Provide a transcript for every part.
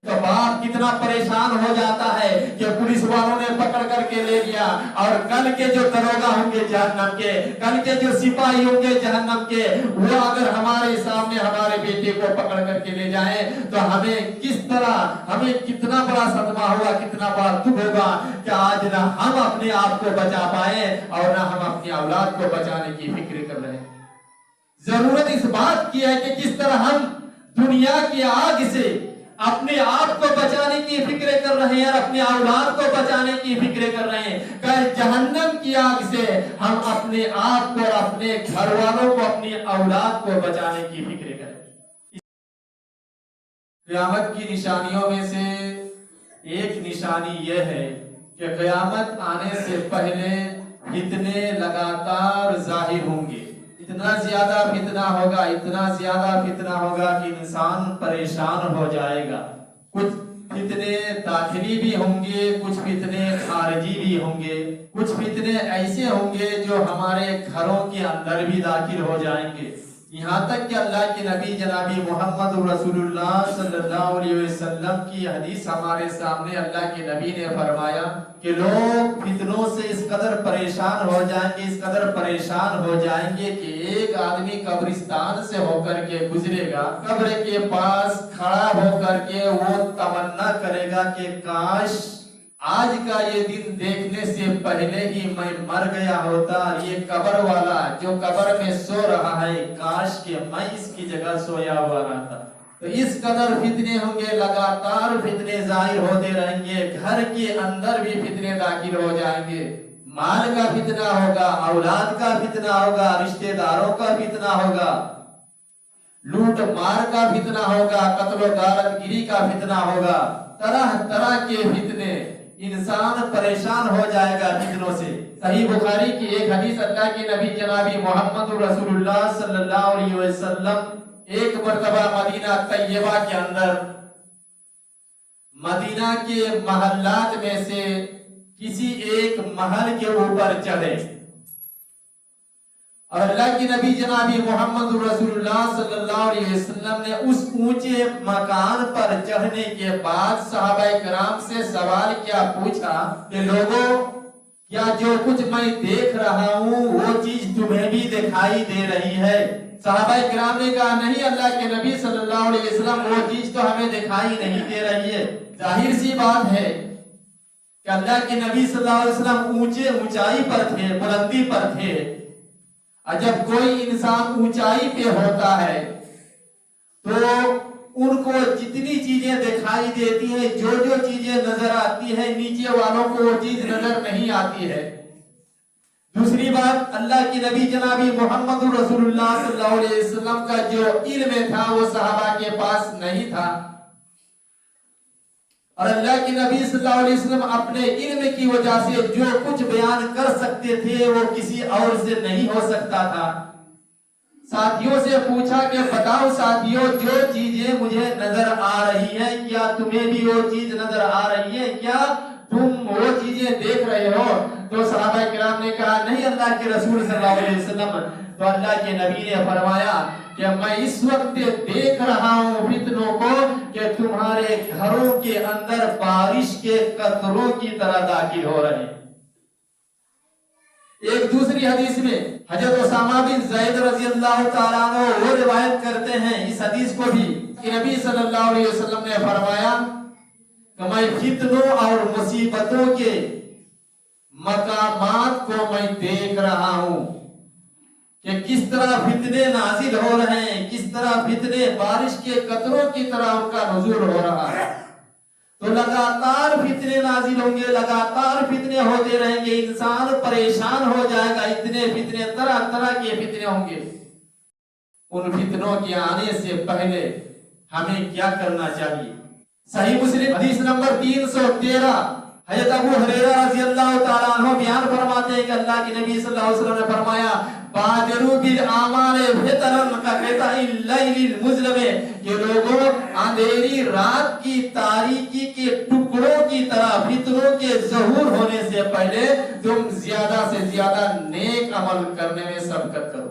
تو باپ کتنا پریشان ہو جاتا ہے کہ پولیس والوں نے پکڑ کر کے لے گیا، اور کل کے جو دروگا ہوں گے جہنم کے، کل کے جو سپاہی ہوں گے جہنم کے، وہ اگر ہمارے سامنے ہمارے بیٹے کو پکڑ کر کے لے جائیں تو ہمیں کس طرح، ہمیں کتنا بڑا صدمہ ہوگا، کتنا بڑا دکھ ہوگا کہ آج نہ ہم اپنے آپ کو بچا پائے اور نہ ہم اپنی اولاد کو بچانے کی فکر کر رہے ہیں۔ ضرورت اس بات کی ہے کہ کس طرح ہم دنیا کی آگ سے اپنے آپ کو بچانے کی فکر کر رہے ہیں اور اپنے اولاد کو بچانے کی فکر کر رہے ہیں، کل جہنم کی آگ سے ہم اپنے آپ کو اور اپنے گھر والوں کو، اپنی اولاد کو بچانے کی فکر کریں۔ قیامت کی نشانیوں میں سے ایک نشانی یہ ہے کہ قیامت آنے سے پہلے فتنے لگاتار ظاہر ہوں گے۔ اتنا زیادہ فتنہ ہوگا، اتنا زیادہ فتنہ ہوگا کہ انسان پریشان ہو جائے گا۔ کچھ فتنے داخلی بھی ہوں گے، کچھ فتنے خارجی بھی ہوں گے، کچھ فتنے ایسے ہوں گے جو ہمارے گھروں کے اندر بھی داخل ہو جائیں گے۔ یہاں تک کہ اللہ کے نبی جناب محمد رسول اللہ صلی اللہ علیہ وسلم کی حدیث ہمارے سامنے، اللہ کے نبی نے فرمایا کہ لوگ فتنوں سے اس قدر پریشان ہو جائیں گے، اس قدر پریشان ہو جائیں گے کہ ایک آدمی قبرستان سے ہو کر کے گزرے گا، قبر کے پاس کھڑا ہو کر کے وہ تمنا کرے گا کہ کاش آج کا یہ دن دیکھنے سے پہلے ہی میں مر گیا ہوتا، یہ قبر والا جو قبر میں سو رہا ہے کاش کہ میں اس کی جگہ سویا ہوا رہتا۔ تو اس قدر فتنے ہوں گے، لگاتار فتنے ظاہر ہوتے رہیں گے، گھر کے اندر بھی فتنے داخل ہو جائیں گے، مال کا فتنہ ہوگا، اولاد کا فتنہ ہوگا، رشتہ داروں کا فتنہ ہوگا، لوٹ مار کا فتنہ ہوگا، قتل و غارت گیری کا فتنہ ہوگا، طرح طرح کے فتنے، انسان پریشان ہو جائے گا فتنوں سے۔ صحیح بخاری کی ایک حدیث، اللہ کے نبی جناب محمد رسول اللہ صلی اللہ علیہ وسلم ایک مرتبہ مدینہ طیبہ کے اندر، مدینہ کے محلات میں سے کسی ایک محل کے اوپر چڑھے، اور اللہ کی نبی جناب محمد رسول اللہ صلی اللہ علیہ وسلم نے اس اونچے مکان پر چڑھنے کے بعد صحابہ کرام سے سوال کیا پوچھا کہ لوگوں، کیا جو کچھ میں دیکھ رہا ہوں وہ چیز تمہیں بھی دکھائی دے رہی ہے؟ صحابہ کرام نے کہا نہیں اللہ کے نبی صلی اللہ علیہ وسلم، وہ چیز تو ہمیں دکھائی نہیں دے رہی ہے۔ ظاہر سی بات ہے کہ اللہ کے نبی صلی اللہ علیہ وسلم اونچائی پر تھے، بلندی پر تھے، اور جب کوئی انسان اونچائی پہ ہوتا ہے تو ان کو جتنی چیزیں دکھائی دیتی ہیں، جو جو چیزیں نظر آتی ہیں، نیچے والوں کو وہ چیز نظر نہیں آتی ہے۔ دوسری بات، اللہ کی نبی جناب محمد رسول اللہ صلی اللہ علیہ وسلم کا جو علم تھا وہ صحابہ کے پاس نہیں تھا، اور اللہ کے نبی صلی اللہ علیہ وسلم اپنے علم کی وجہ سے جو کچھ بیان کر سکتے تھے وہ کسی اور سے نہیں ہو سکتا تھا۔ ساتھیوں سے پوچھا کہ بتاؤ ساتھیوں، جو چیزیں مجھے نظر آ رہی ہیں کیا تمہیں بھی وہ چیز نظر آ رہی ہے؟ کیا تم وہ چیزیں دیکھ رہے ہو؟ تو صحابہ کرام نے کہا نہیں اللہ کے رسول صلی اللہ علیہ وسلم۔ تو اللہ کے نبی نے فرمایا کہ میں اس وقت دیکھ رہا ہوں فتنوں کو کہ تمہارے گھروں کے اندر بارش کے قطروں کی طرح داخل ہو رہے ہیں۔ ایک دوسری حدیث میں حضرت اسامہ بن زید رضی اللہ تعالیٰ عنہ وہ روایت کرتے ہیں اس حدیث کو بھی کہ نبی صلی اللہ علیہ وسلم نے فرمایا کہ میں فتنوں اور مصیبتوں کے مقامات کو میں دیکھ رہا ہوں کہ کس طرح فتنے نازل ہو رہے ہیں، کس طرح فتنے بارش کے قطروں کی طرح ان کا نزول ہو رہا ہے۔ تو لگاتار فتنے نازل ہوں گے، لگاتار فتنے ہوتے رہیں گے، انسان پریشان ہو جائے گا، اتنے فتنے، طرح طرح کے فتنے ہوں گے۔ ان فتنوں کے آنے سے پہلے ہمیں کیا کرنا چاہیے؟ صحیح مسلم حدیث نمبر 313 حضرت ابو ہریرہ رضی اللہ تعالیٰ عنہ بیان فرماتے ہیں کہ اللہ کے نبی صلی اللہ علیہ وسلم نے فرمایا بادروا بالاعمال فتنا کقطع اللیل المظلم، کہ لوگوں اندھیری رات کی تاریکی کے ٹکڑوں کی طرح فتنوں کے ظہور ہونے سے پہلے تم زیادہ سے زیادہ نیک عمل کرنے میں سبقت کرو۔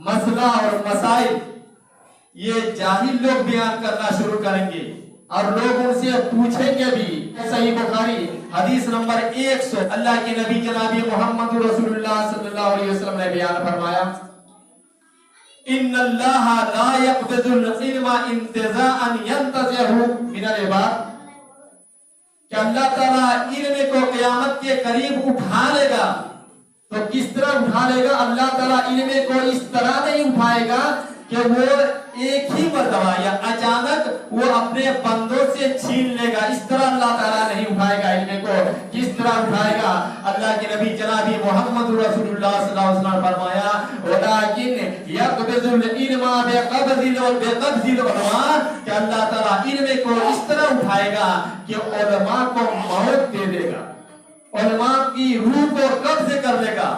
مسئلہ اور مسائل یہ جاہل لوگ بیان کرنا شروع کریں گے اور لوگ ان سے پوچھیں گے بھی. صحیح بخاری حدیث نمبر 100 اللہ کے نبی جناب محمد رسول اللہ صلی اللہ علیہ وسلم نے بیان فرمایا ان اللہ لا يقبض العلم انتزاعا ينتزعه من العباد کہ اللہ تعالیٰ علم کو قیامت کے قریب اٹھا لے گا. تو کس طرح اٹھا لے گا؟ اللہ تعالیٰ علم کو اس طرح نہیں اٹھائے گا کہ وہ ایک ہی مرتبہ یا اچانک وہ اپنے بندوں سے چھین لے گا. اس طرح اللہ تعالیٰ نہیں اٹھائے گا علم کو. کس طرح اٹھائے گا؟ اللہ کے نبی جناب محمد رسول اللہ صلی اللہ علیہ وسلم فرمایا ولیکن یقبض العلم بقبض العلماء کہ اللہ تعالیٰ علم کو اس طرح اٹھائے گا کہ علماء کو موت دے دے گا, علماء کی روح کو قبض کر لے گا,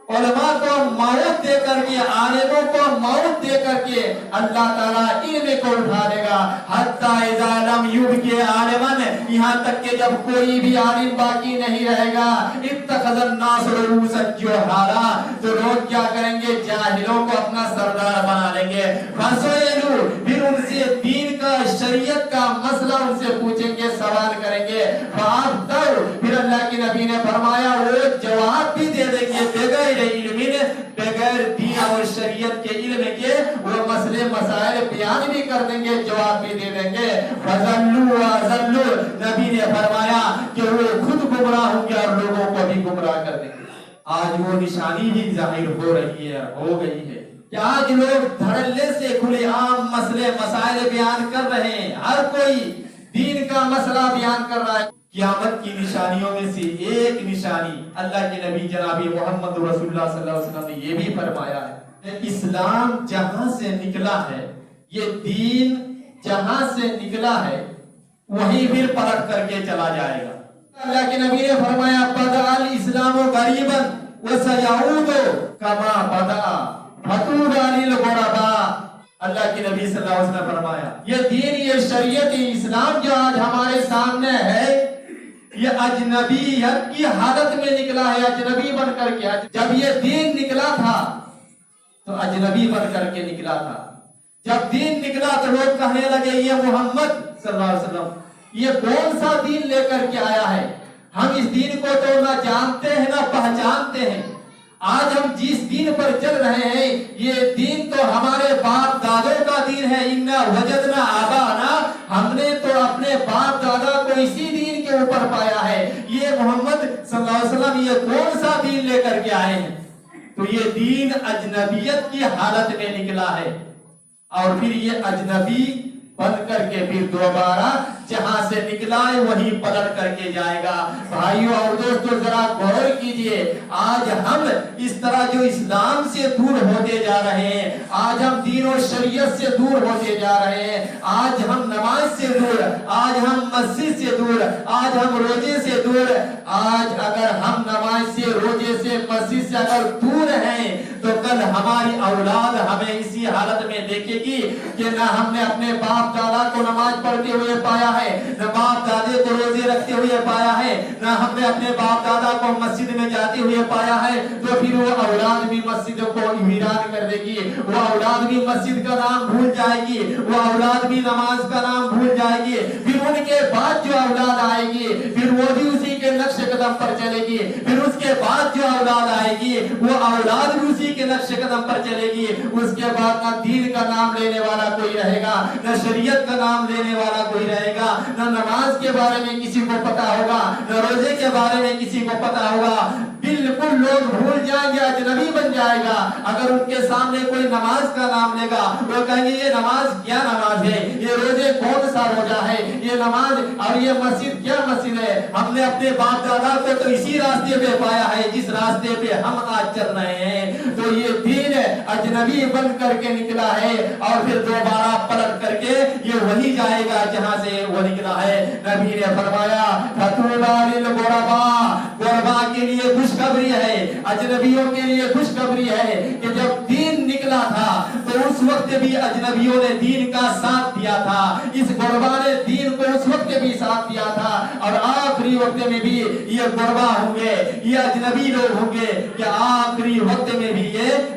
علماء کو موت دے کر کے, عالموں کو موت دے کر کے اللہ تعالیٰ علم کو اٹھا لے گا. حتی اذا لم یبق عالما یہاں تک کہ جب کوئی بھی عالم باقی نہیں رہے گا اتخذ الناس رؤوسا جہالا تو لوگ کیا کریں گے؟ جاہلوں کو اپنا سردار بنا لیں گے. فسئلوا پھر ان سے دین کا شریعت کا مسئلہ ان سے پوچھیں گے, سوال کریں گے. فافتوا پھر اللہ کے نبی نے فرمایا وہ جواب بھی دے دیں گے بغیر علم, بغیر دین اور شریعت کے علم کے وہ مسئلے مسائل بیان بھی کر دیں گے, جواب بھی دے دیں گے. فضلوا واضلوا نبی نے فرمایا کہ وہ خود گمراہ ہوں گے اور لوگوں کو بھی گمراہ کر دیں گے. آج وہ نشانی بھی ظاہر ہو رہی ہے, ہو گئی ہے کہ آج لوگ دھڑلے سے کھلے عام مسئلے مسائل بیان کر رہے ہیں. ہر کوئی دین کا مسئلہ بیان کر رہا ہے. قیامت کی نشانیوں میں سے ایک نشانی اللہ کے نبی جناب محمد رسول اللہ صلی اللہ علیہ وسلم نے یہ بھی فرمایا ہے کہ اسلام جہاں سے نکلا ہے, یہ دین جہاں سے نکلا ہے وہیں پھر پلٹ کر کے چلا جائے گا. اللہ کے نبی نے فرمایا بدأ الاسلام غریبا وسيعود كما بدأ فطوبى للغرباء. اللہ کے نبی صلی اللہ علیہ وسلم فرمایا یہ دین, یہ شریعت, اسلام جو آج ہمارے سامنے ہے یہ اجنبیت کی حالت میں نکلا ہے, اجنبی بن کر کے. جب یہ دین نکلا تھا تو اجنبی بن کر کے نکلا تھا. جب دین نکلا تو لوگ کہنے لگے یہ محمد صلی اللہ علیہ وسلم یہ کون سا دین لے کر کے آیا ہے, ہم اس دین کو تو نہ جانتے ہیں نہ پہچانتے ہیں. آج ہم جس دین پر چل رہے ہیں یہ دین تو ہمارے باپ دادوں کا دین ہے. انا وجدنا آباءنا, ہم نے تو اپنے باپ دادا کو اسی دین کے اوپر پایا ہے. یہ محمد صلی اللہ علیہ وسلم یہ کون سا دین لے کر کے آئے ہیں؟ تو یہ دین اجنبیت کی حالت میں نکلا ہے اور پھر یہ اجنبی بن کر کے پھر دوبارہ جہاں سے نکلا ہے وہیں پلٹ کر کے جائے گا. بھائیوں اور دوستوں ذرا غور کیجئے, آج ہم اس طرح جو اسلام سے دور ہوتے جا رہے ہیں, آج ہم دین و شریعت سے دور ہوتے جا رہے ہیں, آج ہم نماز سے دور, آج ہم مسجد سے دور, آج ہم روزے سے دور. آج اگر ہم نماز سے, روزے سے, مسجد سے اگر دور ہیں تو کل ہماری اولاد ہمیں اسی حالت میں دیکھے گی کہ نہ ہم نے اپنے باپ دادا کو نماز پڑھتے ہوئے پایا ہے, نہ باپ دادے کو روزے رکھتے ہوئے پایا ہے, نہ ہم نے اپنے باپ دادا کو مسجد میں جاتے ہوئے پایا ہے. تو پھر وہ اولاد بھی مسجد کو ویران کر دے گی, وہ اولاد بھی مسجد کا نام بھول جائے گی, وہ اولاد بھی نماز کا نام بھول جائے گی. پھر ان کے بعد جو اولاد آئے گی پھر وہ بھی اسی کے نقش قدم پر چلے گی. پھر اس کے بعد جو اولاد آئے گی وہ اولاد بھی اسی کے نقش قدم پر چلے گی. اس کے بعد نہ دین کا نام لینے والا کوئی رہے گا, نہ شریعت کا نام لینے والا کوئی رہے گا, نہ نماز کے بارے میں کسی کو پتا ہوگا, نہ روزے کے بارے میں کسی کو پتا ہوگا. بالکل لوگ بھول جائیں گے, اجنبی بن جائے گا. اگر ان کے سامنے کوئی نماز کا نام لے گا وہ کہیں گے یہ نماز کیا نماز ہے, یہ روزے کون سا روزہ ہے, یہ نماز اور یہ مسجد کیا مسجد ہے. ہم نے اپنے باپ دادا کو تو اسی راستے پہ پایا ہے جس راستے پہ ہم آج چل رہے ہیں. تو یہ دین اجنبی بن کر کے نکلا ہے اور پھر دوبارہ پلٹ کر کے یہ وہی جائے گا جہاں سے وہ نکلا ہے. نبی نے فرمایا فطوبی للغرباء, غربا کے لیے خوشخبری ہے, اجنبیوں کے لیے خوشخبری ہے کہ جب دین نکلا تھا تو اس وقت بھی اجنبیوں نے دین کا ساتھ دیا تھا, اس غربا نے دین کو اس وقت بھی ساتھ دیا تھا اور آخری وقت میں بھی یہ غربا ہوں گے, یہ اجنبی لوگ ہوں گے کہ آخری وقت میں بھی یہ